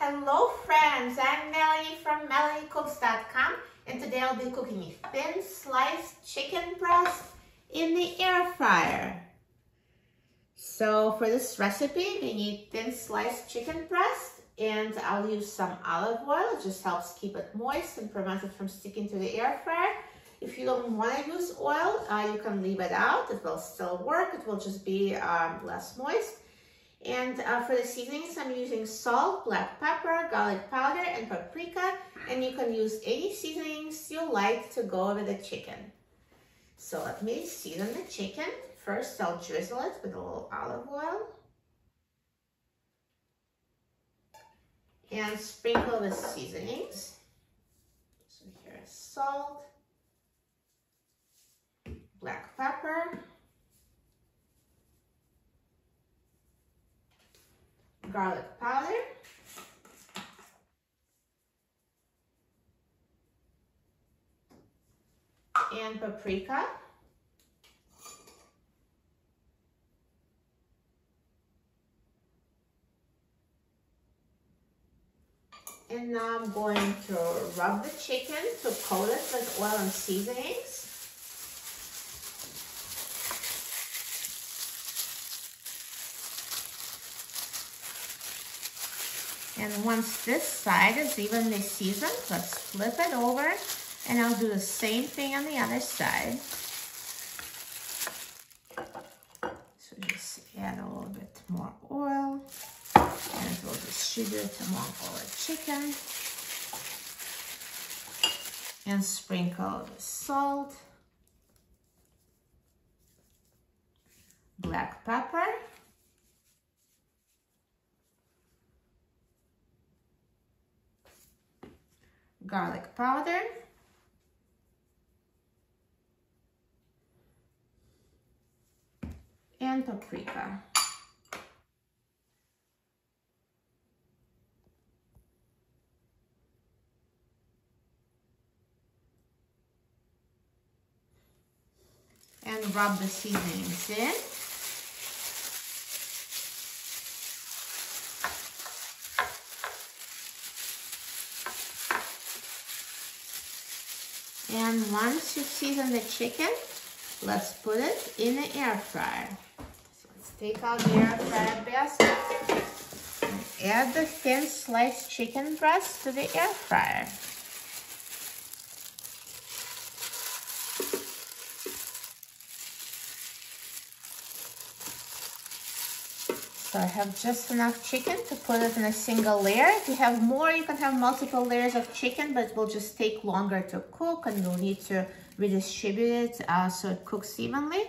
Hello friends, I'm Melanie from MelanieCooks.com, and today I'll be cooking a thin sliced chicken breast in the air fryer. So for this recipe, we need thin sliced chicken breast, and I'll use some olive oil. It just helps keep it moist and prevents it from sticking to the air fryer. If you don't want to use oil, you can leave it out. It will still work. It will just be less moist. And for the seasonings, I'm using salt, black pepper, garlic powder, and paprika. And you can use any seasonings you like to go over the chicken. So let me season the chicken. First, I'll drizzle it with a little olive oil. And sprinkle the seasonings. So here is salt, black pepper, garlic powder, and paprika. And now I'm going to rub the chicken to coat it with oil and seasonings. And once this side is evenly seasoned, let's flip it over, and I'll do the same thing on the other side. So just add a little bit more oil, and it will distribute among all the chicken. And sprinkle the salt, black pepper, garlic powder, and paprika. And rub the seasonings in. And once you season the chicken, let's put it in the air fryer. So let's take out the air fryer basket and add the thin sliced chicken breast to the air fryer. So I have just enough chicken to put it in a single layer. If you have more, you can have multiple layers of chicken, but it will just take longer to cook, and you'll need to redistribute it so it cooks evenly.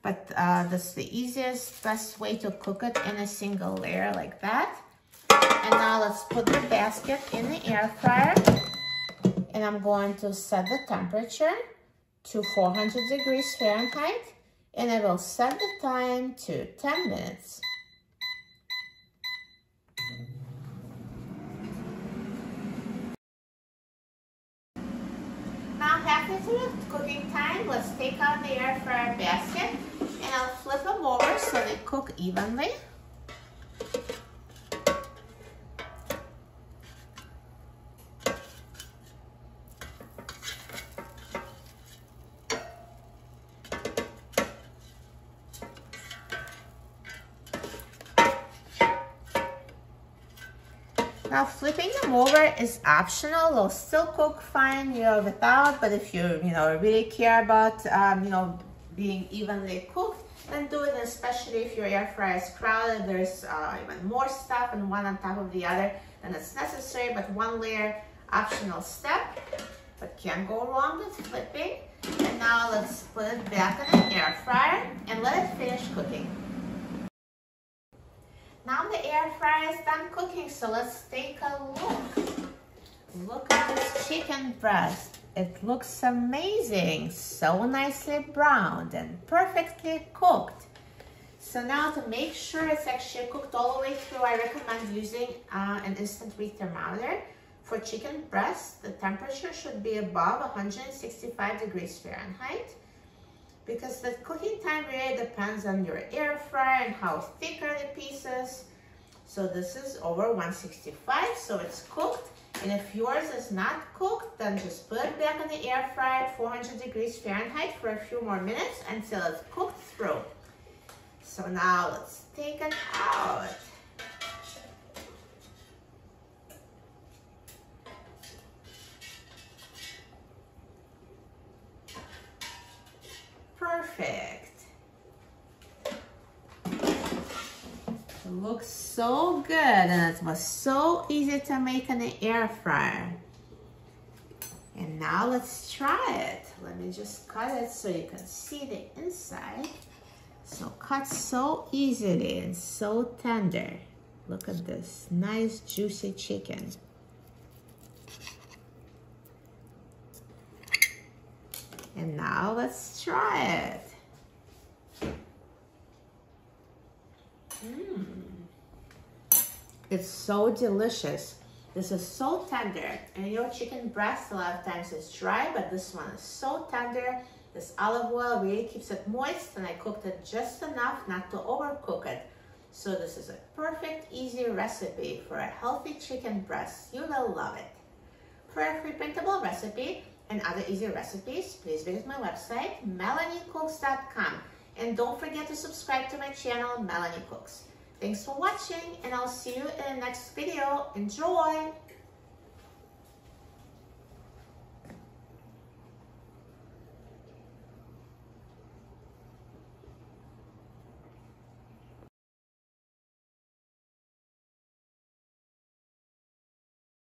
But that's the easiest, best way to cook it, in a single layer like that. And now let's put the basket in the air fryer. And I'm going to set the temperature to 400 degrees Fahrenheit. And I will set the time to 10 minutes. Now halfway through the cooking time, let's take out the air fryer basket, and I'll flip them over so they cook evenly. Now flipping them over is optional. They'll still cook fine, without. But if you, really care about, being evenly cooked, then do it. Especially if your air fryer is crowded, there's even more stuff and one on top of the other than it's necessary. But one layer, optional step. But can't go wrong with flipping. And now let's put it back in the air fryer and let it finish cooking. Now the air fryer is done cooking, so let's take a look. Look at this chicken breast. It looks amazing, so nicely browned and perfectly cooked. So now to make sure it's actually cooked all the way through, I recommend using an instant read thermometer. For chicken breast, the temperature should be above 165 degrees Fahrenheit. because the cooking time really depends on your air fryer and how thick are the pieces. So this is over 165, so it's cooked. And if yours is not cooked, then just put it back in the air fryer at 400 degrees Fahrenheit for a few more minutes until it's cooked through. So now let's take it out. Perfect. It looks so good, and it was so easy to make in the air fryer. And now let's try it. Let me just cut it so you can see the inside. So cut so easily and so tender. Look at this nice juicy chicken. And now let's try it. It's so delicious. This is so tender, and your chicken breast a lot of times is dry, but this one is so tender. This olive oil really keeps it moist, and I cooked it just enough not to overcook it. So this is a perfect, easy recipe for a healthy chicken breast. You will love it. For a free printable recipe and other easy recipes, please visit my website, melaниecooks.com. And don't forget to subscribe to my channel, Melanie Cooks. Thanks for watching, and I'll see you in the next video. Enjoy!